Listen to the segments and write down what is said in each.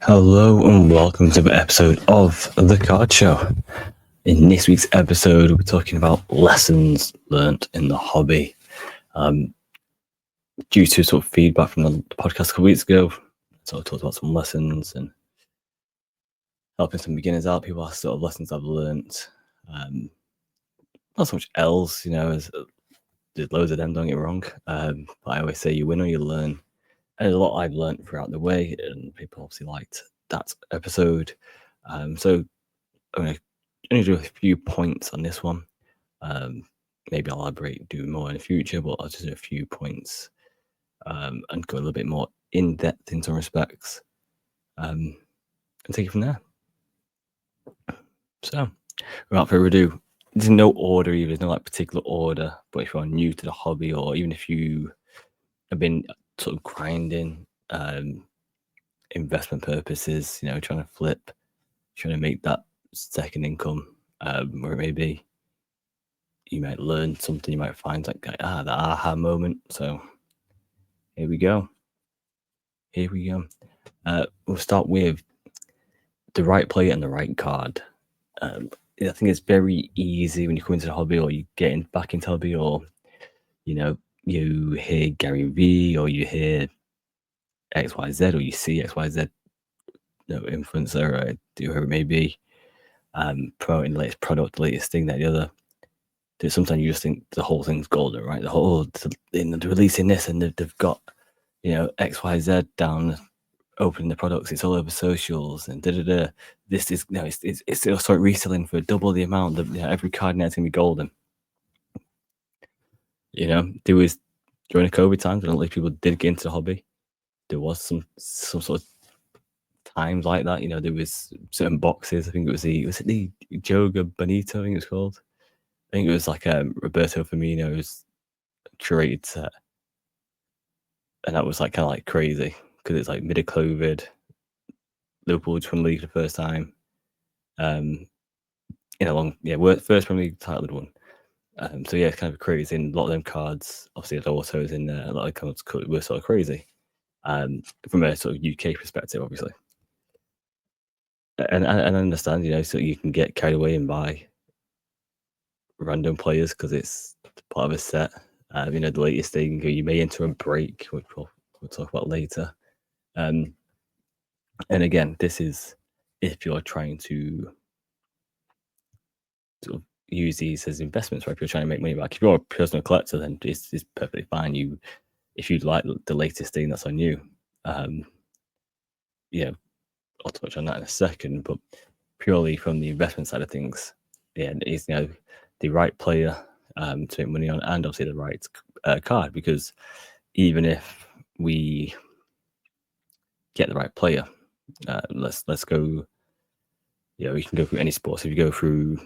Hello and welcome to the episode of The Card Show. In this week's episode, we're talking about lessons learnt in the hobby. Due to sort of feedback from the podcast a couple weeks ago, I talked about some lessons and helping some beginners out. People ask sort of lessons I've learnt. Not so much else, as there's loads of them, don't get me wrong. But I always say you win or you learn. And there's a lot I've learnt throughout the way, and people obviously liked that episode. So I'm going to only do a few points on this one. Maybe I'll elaborate, do more in the future, but I'll just do a few points and go a little bit more in depth in some respects and take it from there. So, without further ado, there's no order either. There's no particular order. But if you're new to the hobby, or even if you have been sort of grinding investment purposes, trying to flip, trying to make that second income, where it may be, you might learn something, you might find that aha moment. So here we go. We'll start with the right player and the right card. I think it's very easy when you come into the hobby, or you get back into hobby, or you hear Gary Vee, or you hear XYZ, or you see XYZ influencer, or whoever it may be, promoting the latest product, the latest thing, that, the other. Sometimes you just think the whole thing's golden, right? They're releasing this, and they've got XYZ down, opening the products. It's all over socials and This is it's also reselling for double the amount. Every card now is gonna be golden. There was, during the COVID times when a lot of people did get into the hobby, there was some sort of times like that. There was certain boxes. I think it was the Joga Bonito, I think it was called. I think it was like Roberto Firmino's curated set, and that was like kind of like crazy because it's like mid of COVID. Liverpool just won the league for the first time. In a long, first Premier League title they'd won. So it's kind of crazy. And a lot of them cards, obviously, the autos in there. A lot of cards were sort of crazy, from a sort of UK perspective, obviously. And I understand, so you can get carried away and buy random players because it's part of a set. The latest thing, you may enter a break, which we'll talk about later. And again, this is if you're trying to sort of use these as investments, right? If you're trying to make money back. If you're a personal collector, then it's perfectly fine. If you like the latest thing that's on you, I'll touch on that in a second. But purely from the investment side of things, it's the right player to make money on, and obviously the right card, because even if we get the right player, let's go. We can go through any sports. If you go through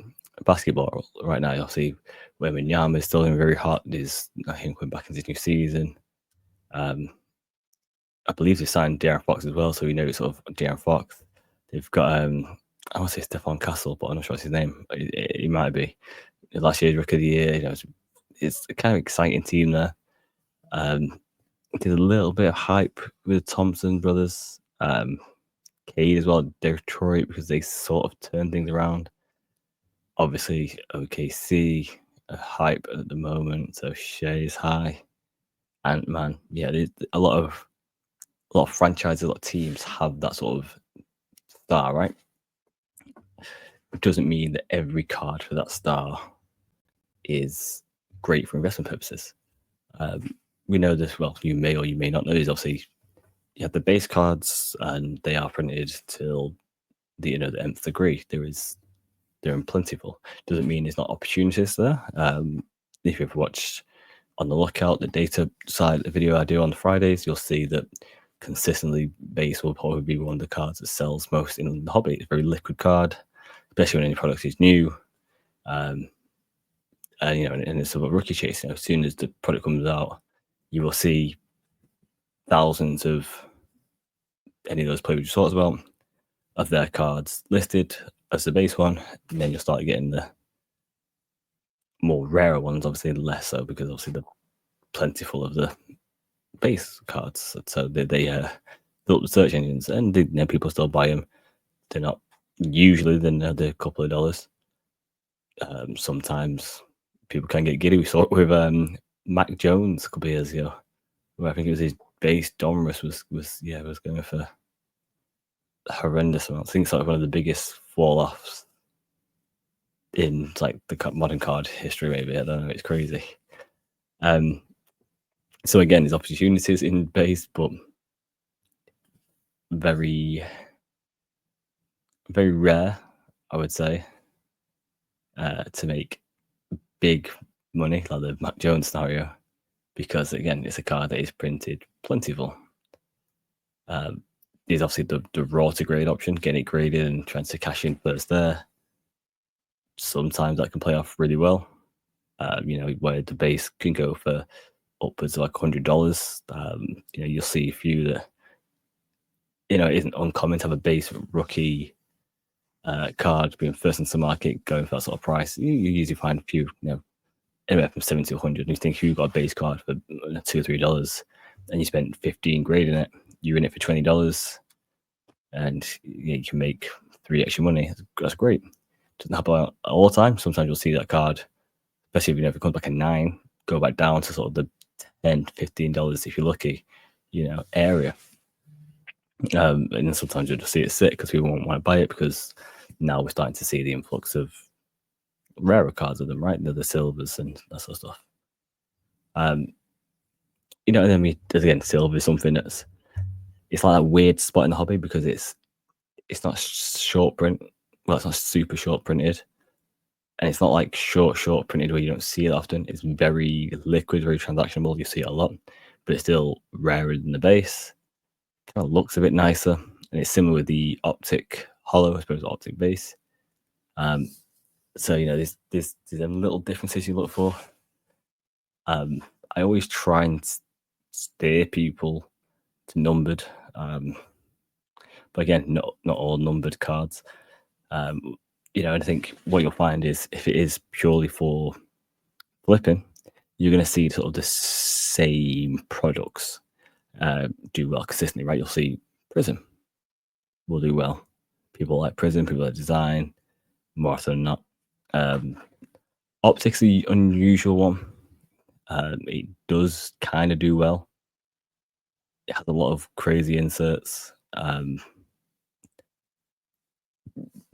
basketball right now, you'll see Wembanyama is still in very hot. I think going back into this new season. I believe they signed De'Aaron Fox as well, so we know it's sort of De'Aaron Fox. They've got I want to say Stephon Castle, but I'm not sure what's his name. He might be last year's Rookie of the Year. It's a kind of exciting team there. There's a little bit of hype with the Thompson brothers. Cade as well, Detroit, because they sort of turn things around. Obviously, OKC hype at the moment, so Shea is high. Ant-Man, there's a lot of franchises, a lot of teams have that sort of star, right? It doesn't mean that every card for that star is great for investment purposes. We know this, well, you may or you may not know, is obviously you have the base cards, and they are printed till the nth degree. They're in plentiful. Doesn't mean there's not opportunities there. If you've watched On the Lookout, the data side of the video I do on Fridays, you'll see that consistently base will probably be one of the cards that sells most in the hobby. It's a very liquid card, especially when any product is new. And it's sort of a rookie chase. As soon as the product comes out, you will see thousands of any of those players you talked about of their cards listed as the base one, and then you'll start getting the more rarer ones, obviously less so, because obviously they're plentiful of the base cards. So they built the search engines, and people still buy them. They're not usually they're a couple of dollars. Sometimes people can get giddy. We saw it with Mac Jones a couple of years ago, where I think it was his base Donruss was going for horrendous amounts. I think it's like one of the biggest fall offs in like the modern card history. Maybe I don't know. It's crazy. So again, there's opportunities in base, but very, very rare, I would say, to make big money like the Mac Jones scenario, because again, it's a card that is printed plentiful. There's obviously the raw to grade option, getting it graded and trying to cash in first there. Sometimes that can play off really well. Where the base can go for upwards of like $100. You'll see a few that it isn't uncommon to have a base rookie card being first into the market going for that sort of price. You usually find a few, anywhere from 70 to 100. And you think if you've got a base card for $2 or $3 and you spent 15 grading it, you're in it for $20, and you can make 3 extra money. That's great. Doesn't happen all the time. Sometimes you'll see that card, especially if it comes back at 9, go back down to sort of the $10, $15 if you're lucky, area. And then sometimes you'll just see it sit because people won't want to buy it, because now we're starting to see the influx of rarer cards of them, right? The silvers and that sort of stuff. And then again, silver is something it's like a weird spot in the hobby, because it's not short print. Well, it's not super short printed, and it's not like short printed where you don't see it often. It's very liquid, very transactionable. You see it a lot, but it's still rarer than the base. Kind of looks a bit nicer, and it's similar with the optic hollow, I suppose, optic base. So there's them little differences you look for. I always try and steer people to numbered, but again, not all numbered cards. And I think what you'll find is, if it is purely for flipping, you're going to see sort of the same products do well consistently, right? You'll see Prism will do well. People like Prism, people like Design, more often than not. Optic's the unusual one. It does kind of do well. It has a lot of crazy inserts.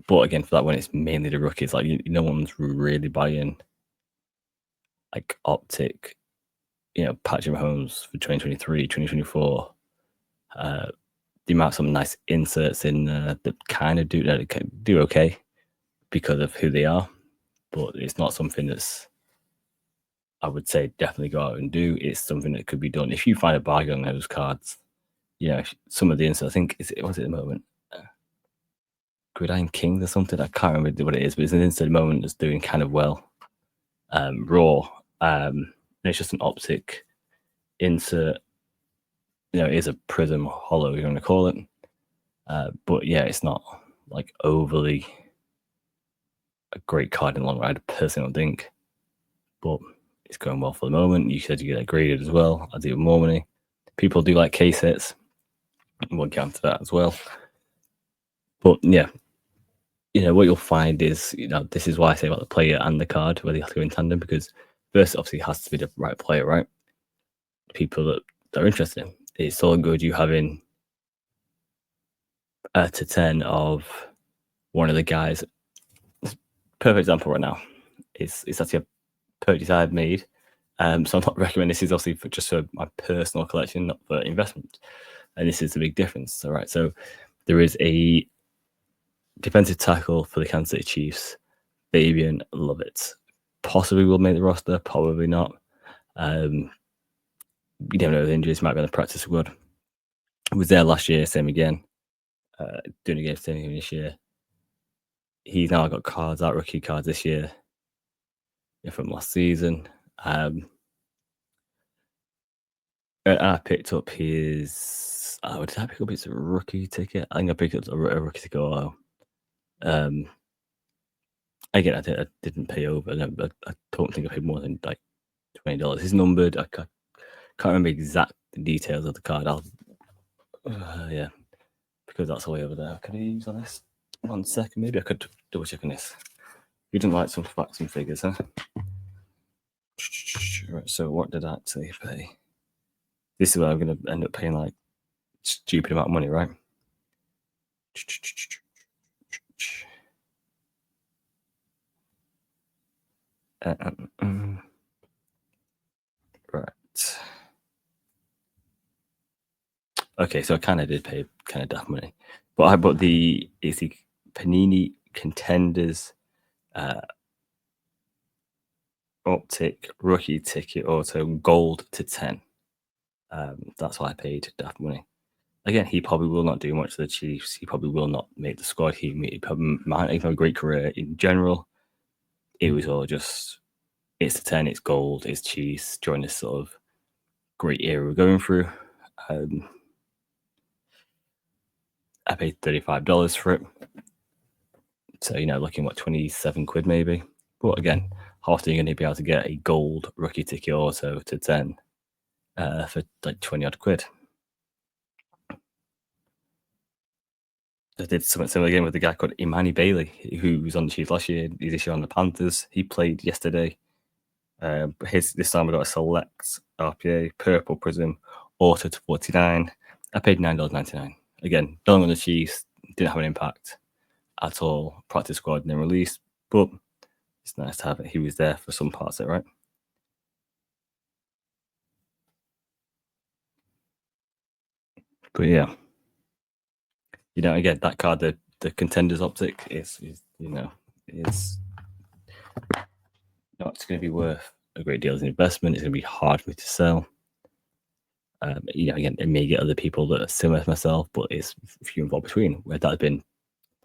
But again, for that one, it's mainly the rookies. Like, no one's really buying like Optic, Patrick Mahomes for 2023, 2024. The amount of some nice inserts in that kind of do okay because of who they are, but it's not something that's, I would say, definitely go out and do. It's something that could be done if you find a bargain on those cards. Some of the inserts, I think, what's it at the moment? Gridiron Kings or something. I can't remember what it is, but it's an insert at the moment that's doing kind of well. Raw. And it's just an optic insert. It is a Prism hollow, you're going to call it. But yeah, it's not like overly a great card in the long run, I personally don't think. But it's going well for the moment. You said you get it graded as well. I do more money. People do like K-sets. We'll get onto that as well. But yeah, what you'll find is, this is why I say about the player and the card, where they have to go in tandem, because first, obviously, it has to be the right player, right? People that are interested in. It's all good you having a to 10 of one of the guys. Perfect example right now. It's actually a purchase I've made. So I'm not recommending this. Is obviously just for my personal collection, not for investment. And this is the big difference. All right. So there is a defensive tackle for the Kansas City Chiefs, Fabian Lovett. Possibly will make the roster, probably not. You don't know, the injuries might be on the practice squad. Was there last year, same again. Doing again, same again this year. He's now got cards out, rookie cards this year from last season. And I picked up his. Did I pick up his rookie ticket? I think I picked up a rookie ticket. Again, I didn't pay over. But I don't think I paid more than like $20. He's numbered. I can't remember exact details of the card. Yeah, because that's all the way over there. Can I use on this? 1 second, maybe I could double check on this. You didn't like some facts and figures, huh? Right, so what did I actually pay? This is where I'm going to end up paying like stupid amount of money, right? Right. Okay, so I kind of did pay kind of daft money, but I bought the Panini Contenders Optic Rookie Ticket Auto Gold to 10. That's why I paid daft money. Again, he probably will not do much for the Chiefs. He probably will not make the squad. He probably might even have a great career in general. It was all just, it's the 10, it's gold, it's Chiefs during this sort of great era we're going through. I paid $35 for it. So, looking what, 27 quid maybe. But again, how often are you going to be able to get a gold rookie ticket auto to 10 for like 20 odd quid? I did something similar again with the guy called Imani Bailey, who was on the Chiefs last year. He's this year on the Panthers. He played yesterday. This time I got a select RPA purple prism auto to 49. I paid $9.99. Again, don't on the Chiefs, didn't have an impact at all. Practice squad and then released, but it's nice to have it. He was there for some parts of it, right? But yeah, again, that card, the Contenders Optic is not going to be worth a great deal as an investment. It's going to be hard for me to sell. Again, it may get other people that are similar to myself, but it's few and far between. Where that has been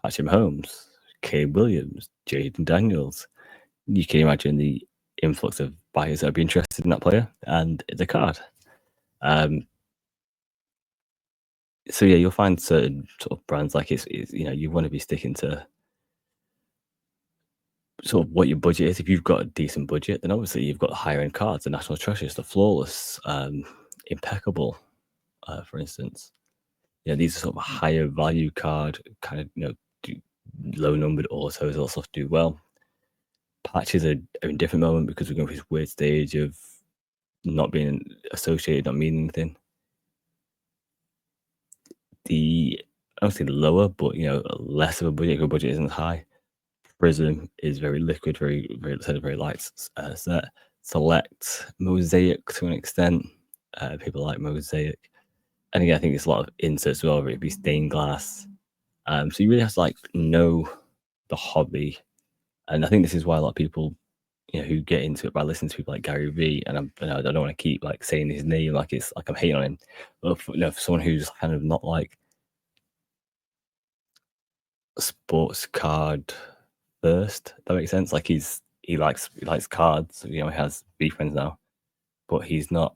Patrick Mahomes, Caleb Williams, Jaden Daniels. You can imagine the influx of buyers that would be interested in that player and the card. So yeah, you'll find certain sort of brands like it's you want to be sticking to sort of what your budget is. If you've got a decent budget, then obviously you've got higher end cards, the National Treasures, the Flawless, Impeccable, for instance. These are sort of a higher value card, kind of low numbered autos also do well. Patches are in a different moment because we're going through this weird stage of not being associated, not meaning anything. I don't say lower, but less of a budget. Your budget isn't high. Prism is very liquid, very light set. Select, Mosaic to an extent. People like Mosaic. And again, I think there's a lot of inserts as well, whether it be stained glass. So you really have to know the hobby. And I think this is why a lot of people, who get into it by listening to people like Gary Vee, and I don't want to keep saying his name like it's like I'm hating on him. But for someone who's kind of not like a sports card first, that makes sense. Like he likes cards. He has B friends now, but he's not.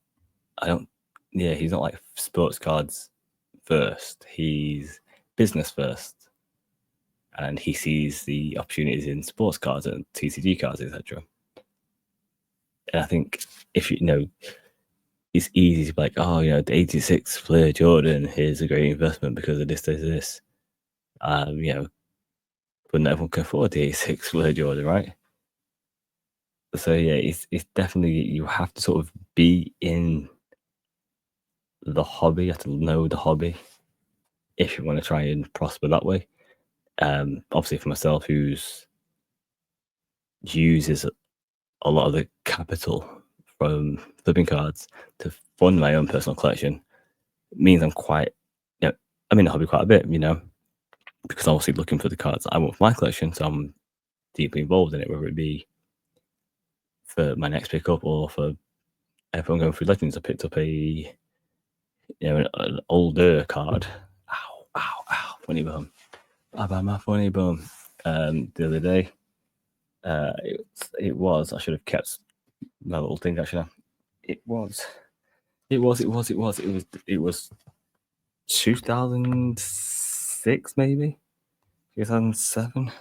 He's not like sports cards first. He's business first, and he sees the opportunities in sports cards and TCG cards, etc. And I think if it's easy to be like, oh, the 86 Flair Jordan, here's a great investment because of this. But not everyone can afford the 86 Flair Jordan, right? So yeah, it's definitely, you have to sort of be in the hobby, you have to know the hobby if you want to try and prosper that way. Obviously for myself, who's uses a lot of the capital from flipping cards to fund my own personal collection, means I'm quite, I'm in the hobby quite a bit, because I'm obviously looking for the cards I want for my collection, so I'm deeply involved in it, whether it be for my next pickup or for everyone going through Legends. I picked up an older card. Ow, funny bum. About my funny bum. The other day, it was. I should have kept my little thing. Actually, it was 2006 maybe, 2007,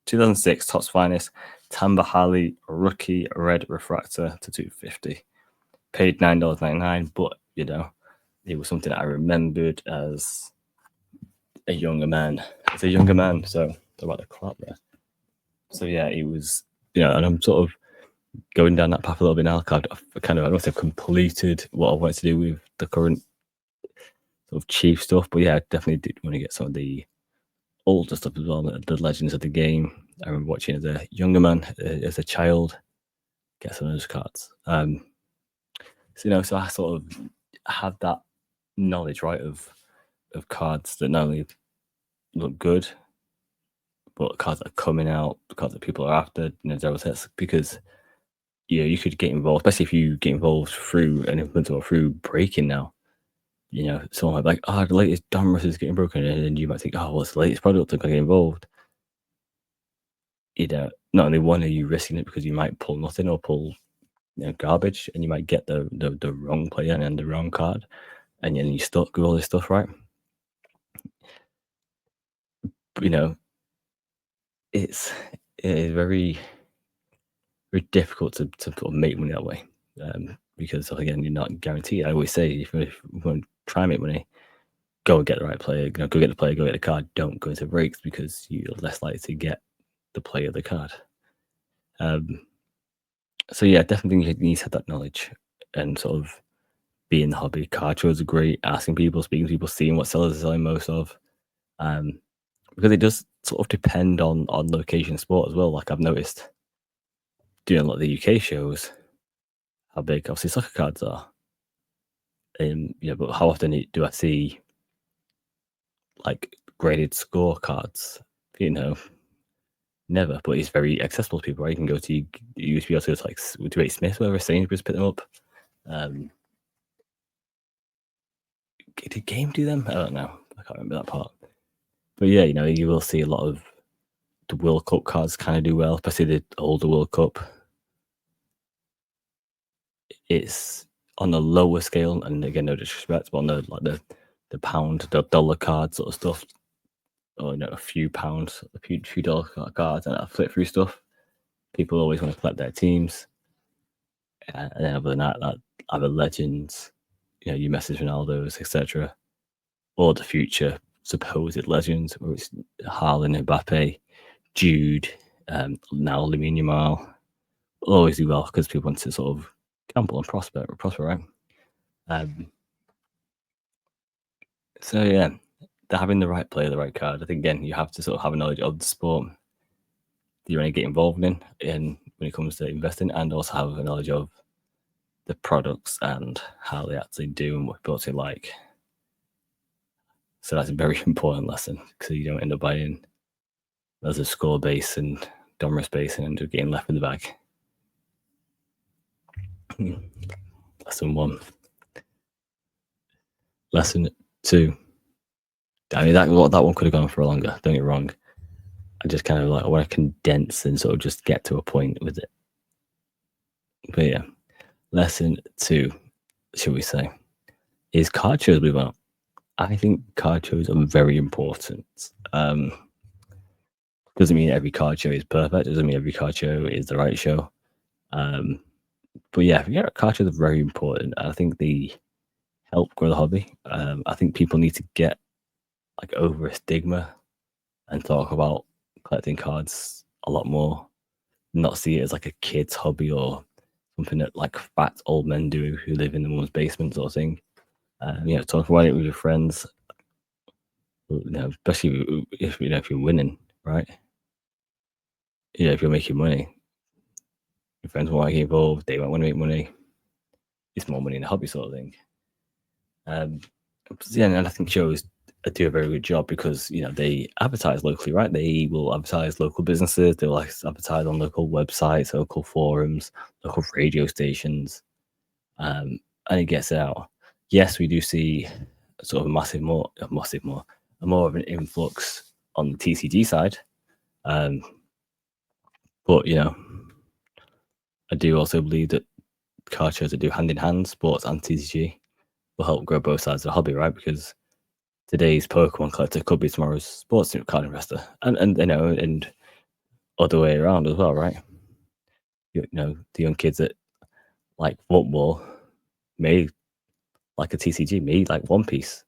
2006 Topps Finest Tamba Hali rookie red refractor to 250. Paid $9.99, but it was something I remembered as a younger man. As a younger man, so about the clap there. So yeah, it was, and I'm sort of going down that path a little bit now. I've kind of, I don't know if I've completed what I wanted to do with the current sort of chief stuff, but yeah, I definitely did want to get some of the older stuff as well, the legends of the game. I remember watching as a younger man, as a child, get some of those cards. So I sort of had that knowledge, right, of cards that not only look good, but cards that are coming out, cards that people are after, zero sets, because you could get involved, especially if you get involved through an influencer or through breaking now. Someone might be like, oh, the latest Donruss is getting broken, and then you might think, oh, what's the latest product? I'm gonna get involved. Not only one are you risking it because you might pull nothing or pull garbage, and you might get the wrong player and the wrong card, and then you're stuck with all this stuff, right? But, it is very, very difficult to sort of make money that way, because again, you're not guaranteed. I always say, if you want to try and make money, go and get the right player. Go get the player, go get the card. Don't go into breaks because you're less likely to get the player, the card. So yeah, definitely you need to have that knowledge and sort of be in the hobby. Card shows are great. Asking people, speaking to people, seeing what sellers are selling most of, because it does sort of depend on location sport as well. Like I've noticed doing a lot of the UK shows, how big obviously soccer cards are. But how often do I see like graded scorecards? Never. But it's very accessible to people, right? You can go to, you used to be able to go to like Debate Smith, wherever Sainsbury's pick them up. Did Game do them? I don't know. I can't remember that part. But yeah, you will see a lot of the World Cup cards kind of do well, especially the older World Cup. It's on a lower scale, and again, no disrespect, but on the pound, the dollar card sort of stuff, or a few pounds, a few dollar cards, and that flip through stuff. People always want to collect their teams, and then other than that, other legends, you message Ronaldo's, etc., or the future supposed legends, where it's Haaland, Mbappe, Jude, now Lamine Yamal, will always do well because people want to sort of gamble and prosper, right? So yeah, having the right player, the right card. I think again, you have to sort of have a knowledge of the sport that you want to get involved in when it comes to investing, and also have a knowledge of the products and how they actually do and what people actually like. So that's a very important lesson, because you don't end up buying as a score base and Donruss base and end up getting left in the bag. Lesson 1. Lesson 2. I mean, that one could have gone for longer. Don't get me wrong. I just kind of I want to condense and sort of just get to a point with it. But yeah, lesson 2, should we say, is card shows move out. I think card shows are very important. Doesn't mean every card show is perfect. Doesn't mean every card show is the right show. But yeah, card shows are very important. I think they help grow the hobby. I think people need to get over a stigma and talk about collecting cards a lot more. Not see it as a kid's hobby or something that fat old men do who live in the mum's basement sort of thing. Talk about it with your friends. Especially if you're winning, right? If you're making money, your friends want to get involved. They want to make money. It's more money in the hobby sort of thing. And I think shows do a very good job because they advertise locally, right? They will advertise local businesses. They will advertise on local websites, local forums, local radio stations, and it gets out. Yes, we do see sort of a more of an influx on the TCG side, but I do also believe that card shows that do hand in hand, sports and TCG, will help grow both sides of the hobby, right? Because today's Pokemon collector could be tomorrow's sports card investor, and other way around as well, right? The young kids that like football may like a TCG made like One Piece.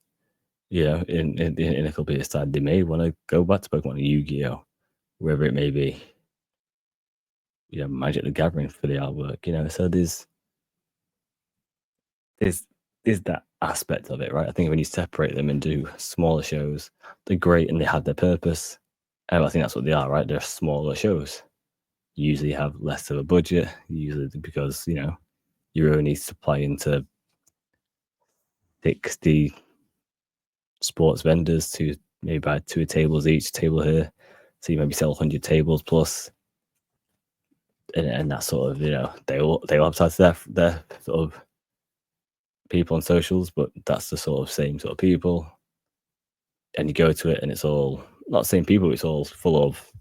You know, in a couple of years' time, they may want to go back to Pokemon or Yu-Gi-Oh, wherever it may be. You know, Magic the Gathering for the artwork. You know, so there's that aspect of it, right? I think when you separate them and do smaller shows, they're great and they have their purpose. And I think that's what they are, right? They're smaller shows. You usually have less of a budget, usually because you're only supplying to 60 sports vendors to maybe buy 2 tables each table here. So you maybe sell 100 tables plus, and that sort of they all advertise their sort of people on socials, but that's the sort of same sort of people. And you go to it and it's all not the same people, it's all full of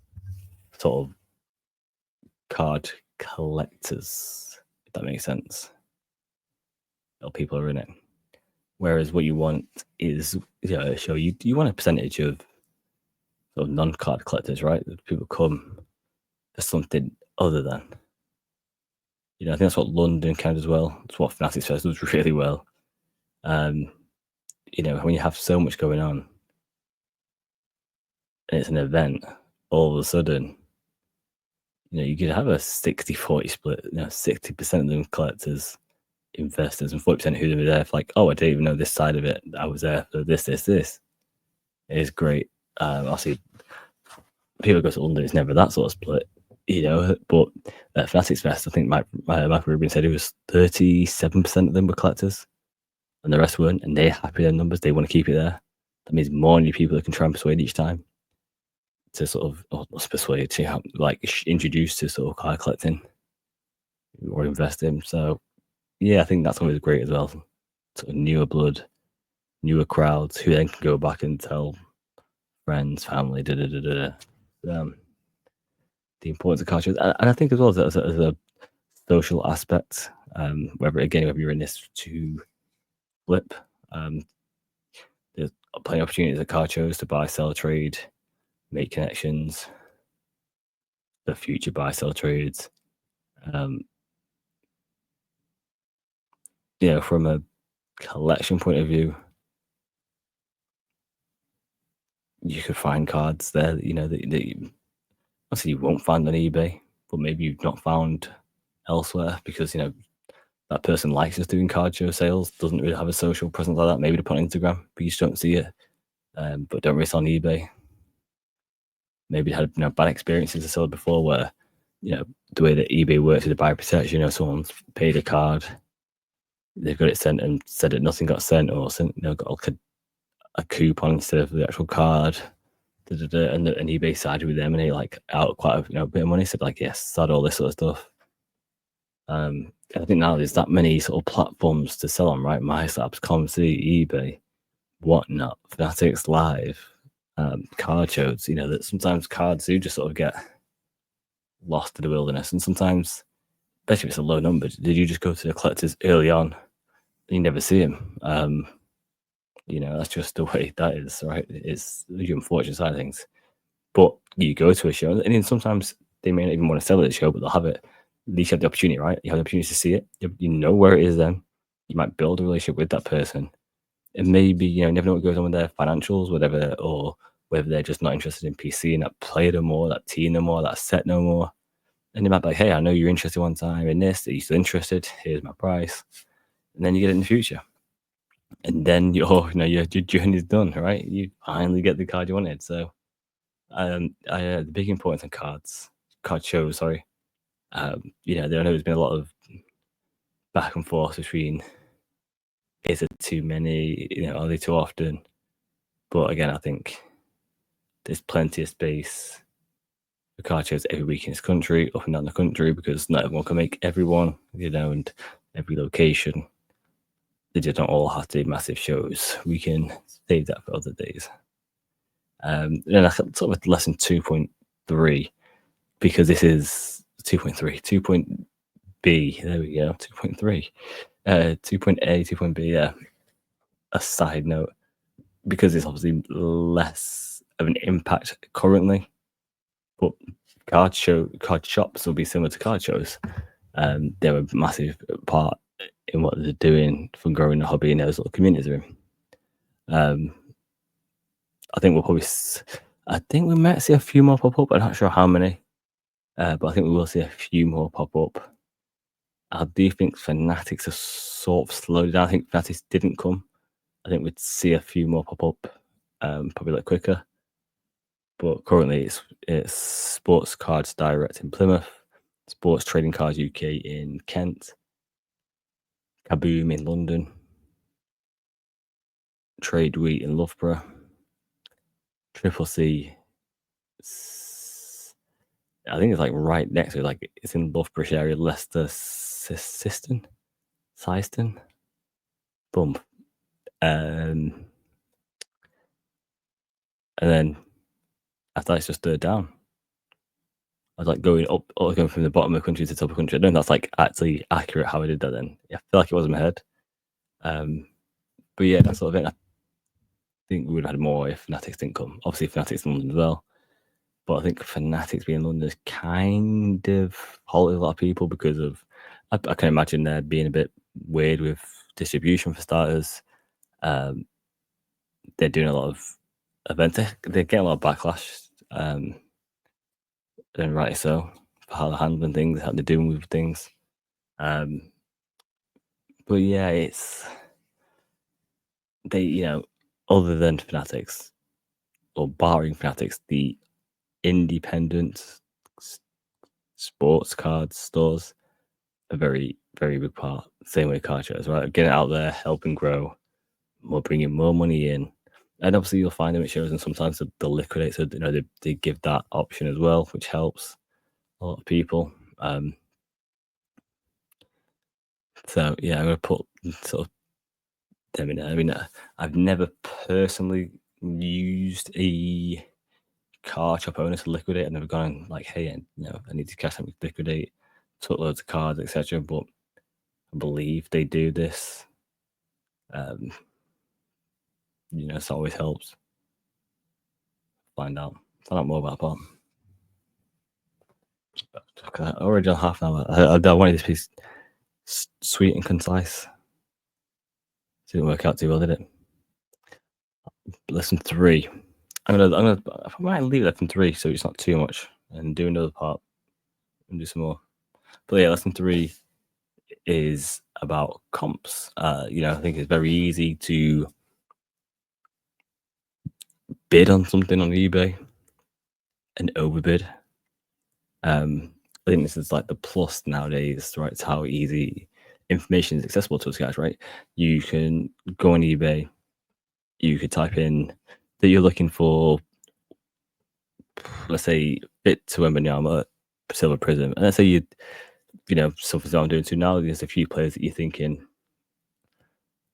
sort of card collectors, if that makes sense. Or people are in it. Whereas what you want is a show you want a percentage of sort of non-card collectors, right? People come for something other than. I think that's what London can as well. It's what Fanatics Fest does really well. When you have so much going on and it's an event, all of a sudden, you could have a 60-40 split. 60% of them collectors, investors, and 40% who were there for like, oh, I didn't even know this side of it. I was there for this. It is great. Obviously, people go to London, it's never that sort of split, but at Fanatics Fest, I think Michael Rubin said it was 37% of them were collectors and the rest weren't, and they're happy with their numbers. They want to keep it there. That means more new people that can try and persuade each time to sort of, persuade, to have, like, introduce to sort of card collecting or invest in. So, yeah, I think that's always great as well. Sort of newer blood, newer crowds who then can go back and tell friends, family, the importance of card shows. And I think as well as a social aspect, whether you're in this to flip, there's plenty of opportunities at card shows to buy, sell, trade, make connections, the future buy, sell trades. From a collection point of view, you could find cards there, that obviously you won't find on eBay, but maybe you've not found elsewhere because, that person likes just doing card show sales, doesn't really have a social presence like that. Maybe they put on Instagram, but you just don't see it, but don't really sell on eBay. Maybe they had bad experiences to sell before where, the way that eBay works with the buyer protection, someone's paid a card, they've got it sent and said that nothing got sent, or sent, got a coupon instead of the actual card. And eBay sided with them and they out quite a bit of money. Said yes, sad, all this sort of stuff. I think now there's that many sort of platforms to sell on, right? MySlabs, ComC, eBay, whatnot, Fanatics Live, card shows. That sometimes cards do just sort of get lost in the wilderness, and sometimes, especially if it's a low number, did you just go to the collectors early on and you never see them? That's just the way that is, right? It's the unfortunate side of things. But you go to a show, and then sometimes they may not even want to sell at the show, but they'll have it. At least you have the opportunity, right? You have the opportunity to see it. You know where it is then. You might build a relationship with that person. And maybe, you never know what goes on with their financials, whatever, or whether they're just not interested in PC and that play no more, that team no more, that set no more. And they might be like, hey, I know you're interested one time in this. Are you still interested? Here's my price. And then you get it in the future. And then your journey is done, right? You finally get the card you wanted. So, the big importance on card shows, sorry. There has been a lot of back and forth between, is it too many, are they too often? But again, I think there's plenty of space for card shows every week in this country, up and down the country, because not everyone can make everyone, and every location. They just don't all have to be massive shows. We can save that for other days. Then that's sort of lesson 2.3, because this is 2.3, 2.B. There we go, 2.3. 2.A, 2.B, yeah. A side note, because it's obviously less of an impact currently, but card shops will be similar to card shows. They're a massive part in what they're doing for growing the hobby in those little communities they're in. I think we'll probably, I think we might see a few more pop up. I'm not sure how many, but I think we will see a few more pop up. I do think Fanatics have sort of slowed down. I think Fanatics didn't come. I think we'd see a few more pop up, probably a lot quicker. But currently, it's Sports Cards Direct in Plymouth, Sports Trading Cards UK in Kent, Kaboom in London, Trade Wheat in Loughborough, Triple C. I think it's like right next to it, like it's in Loughborough area, Leicester, Syston, boom. And then after that, it's just down. I was like going up, or going from the bottom of the country to the top of the country. I don't know if that's like actually accurate how I did that then. I feel like it was in my head. But yeah, that sort of it. I think we would have had more if Fanatics didn't come. Obviously, Fanatics in London as well. But I think Fanatics being in London has kind of halted a lot of people because of, I can imagine there being a bit weird with distribution for starters. They're doing a lot of events. They're getting a lot of backlash, and rightly so, for how they're handling things, how they're doing with things. But yeah, it's, they, other than Fanatics, or barring Fanatics, the independent sports cards stores a very, very big part. Same way card shows, right? Getting out there, helping grow, more bringing more money in. And obviously you'll find them at shows, and sometimes they'll liquidate, so they give that option as well, which helps a lot of people. So yeah, I'm gonna put sort of them in there. I mean, I've never personally used a card shop owner to liquidate. I've never gone like, hey, I need to cash out, liquidate, took loads of cards, etc. But I believe they do this. It always helps. Find out more about that. Already done half an hour. I wanted this piece sweet and concise. Didn't work out too well, did it? Lesson 3. I might leave lesson 3 so it's not too much, and do another part and do some more. But yeah, lesson 3 is about comps. I think it's very easy to bid on something on eBay and overbid. I think this is like the plus nowadays, right? It's how easy information is accessible to us guys, right? You can go on eBay, you could type in that you're looking for, let's say, Fit to Wembanyama, Silver Prism, and let's say something that I'm doing too now. There's a few players that you're thinking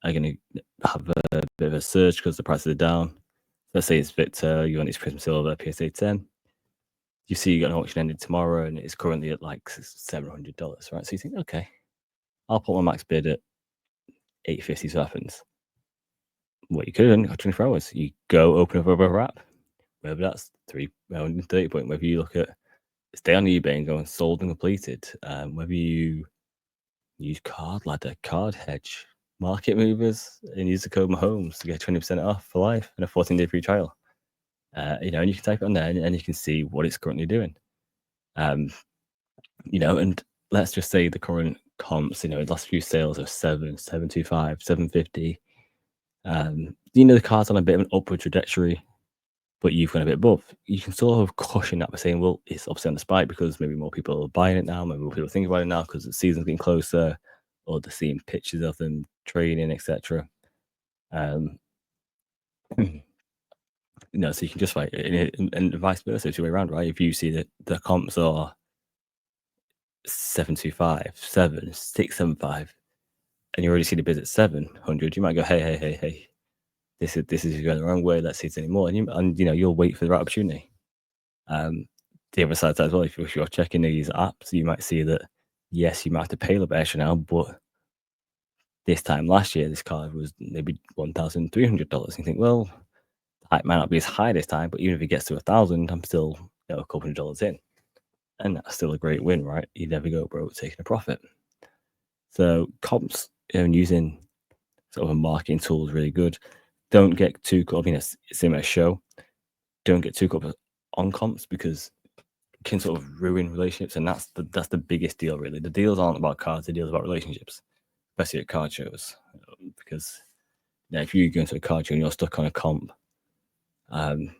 are going to have a bit of a surge because the prices are down. Let's say it's Victor, you want his Prism Silver, PSA 10. You see you got an auction ended tomorrow and it's currently at like $700, right? So you think, okay, I'll put my max bid at $850 so happens. What you could have done, got 24 hours. You go open up a app, whether that's 330 point, whether you look at stay on eBay and go and sold and completed, whether you use Card Ladder, Card Hedge, Market Movers, and use the code Mahomes to get 20% off for life and a 14-day free trial. And you can type it on there and you can see what it's currently doing. And let's just say the current comps, the last few sales are 725, 750. The card's on a bit of an upward trajectory, but you've gone a bit above. You can sort of caution that by saying, well, it's obviously on the spike because maybe more people are buying it now, maybe more people think about it now because the season's getting closer, or they're seeing pictures of them training, etc. So you can just fight, and vice versa, it's the way around, right? If you see that the comps are 725, 675, and you already see the bids at 700, you might go, hey, this is going the wrong way. Let's see it anymore, and you'll wait for the right opportunity. The other side of that as well, if you're checking these apps, you might see that yes, you might have to pay a little bit extra now, but this time last year, this card was maybe $1,300. You think, well, it might not be as high this time, but even if it gets to 1,000, I'm still a couple $100 in, and that's still a great win, right? You never go broke taking a profit. So comps, and using sort of a marketing tool is really good. Don't get too caught up in a similar show. Don't get too caught up on comps because it can sort of ruin relationships, and that's the biggest deal really. The deals aren't about cards; the deals about relationships, especially at card shows. Because if you go into a card show and you're stuck on a comp, on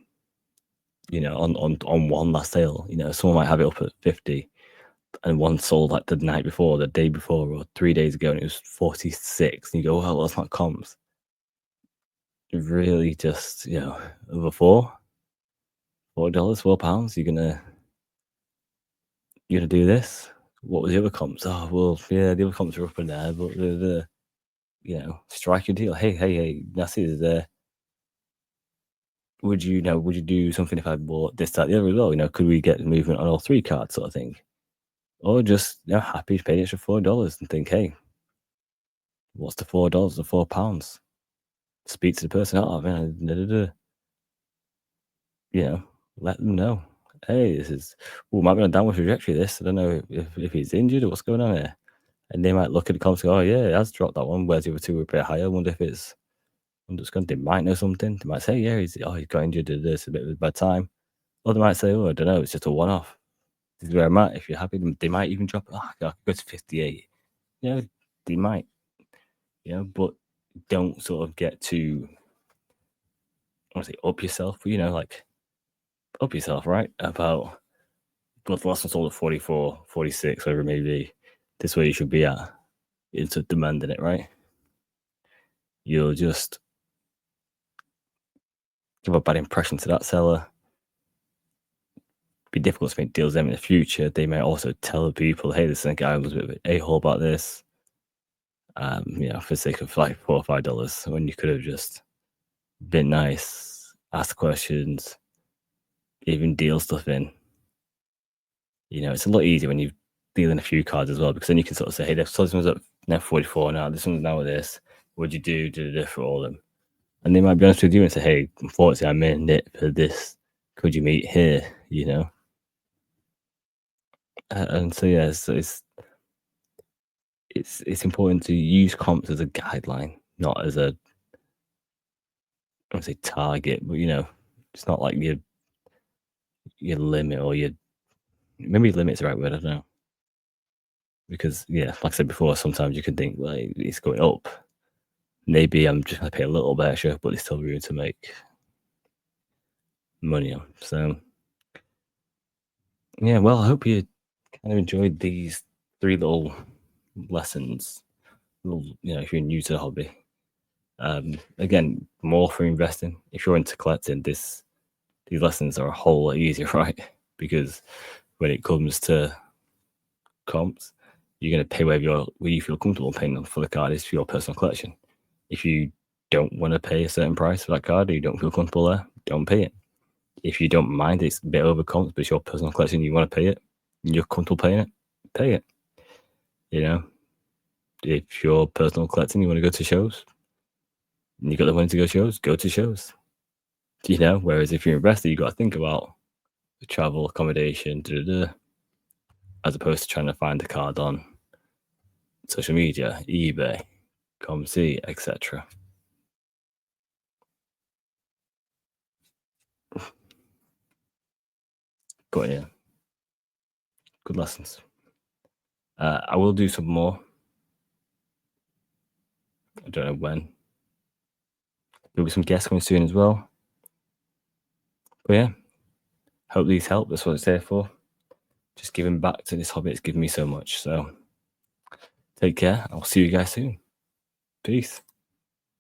one last sale, someone might have it up at 50, and one sold like the night before, the day before, or 3 days ago, and it was 46. And you go, well, that's not comps. Really, just over $4, £4. You're gonna do this. What was the other comps? Oh well, yeah, the other comps are up and there, but strike a deal. Hey, Nasty is there. Would you do something if I bought this, that, the other as well? Could we get movement on all 3 cards, sort of thing? Or just happy to pay the extra $4 and think, hey, what's the $4 or £4? Speak to the person. Oh man, let them know. Hey, this is might be on downward trajectory. This, I don't know if he's injured or what's going on here. And they might look at the comps and go, oh yeah, it has dropped that one. Whereas the other 2 were a bit higher. I wonder if it's they might know something. They might say, yeah, he's got injured. It's a bit of a bad time. Or they might say, oh, I don't know, it's just a one-off. This is where I'm at. If you're happy, they might even drop it. I could go to 58. They might. But don't sort of get too, I want to say, up yourself. But like up yourself, right? About, but the last one sold at 44, 46, whatever it may be. This way you should be at. It's demanding it, right? You'll just give a bad impression to that seller. Be difficult to make deals with them in the future. They may also tell people, hey, this guy was a bit of an a-hole about this. For the sake of like $4 or $5, when you could have just been nice, asked questions, even deal stuff in. It's a lot easier when you deal in a few cards as well, because then you can sort of say, hey, this one's up now 44 now, this one's now with this. What'd you do for all of them? And they might be honest with you and say, hey, unfortunately, I'm in it for this. Could you meet here? And so yeah, so it's important to use comps as a guideline, not as a, I don't say target, but it's not like your limit, or maybe limit's the right word, I don't know. Because like I said before, sometimes you can think, well, it's going up. Maybe I'm just gonna pay a little bit extra, but there's still room to make money on. So yeah, well, I hope you kind of enjoyed these 3 little lessons. If you're new to the hobby. Again, more for investing. If you're into collecting, these lessons are a whole lot easier, right? Because when it comes to comps, you're going to pay where you feel comfortable paying them for the card is for your personal collection. If you don't want to pay a certain price for that card, or you don't feel comfortable there, don't pay it. If you don't mind it's a bit over comps, but it's your personal collection, you want to pay it, and you're comfortable paying it, pay it. If you're personal collecting, you want to go to shows, and you got the money to go to shows. Whereas if you're an investor, you got to think about the travel, accommodation, as opposed to trying to find the card on social media, eBay, ComC, etc. But yeah, good lessons. I will do some more. I don't know when. There'll be some guests coming soon as well. But yeah, hope these help. That's what it's there for. Just giving back to this hobby. It's given me so much. So take care. I'll see you guys soon. Peace.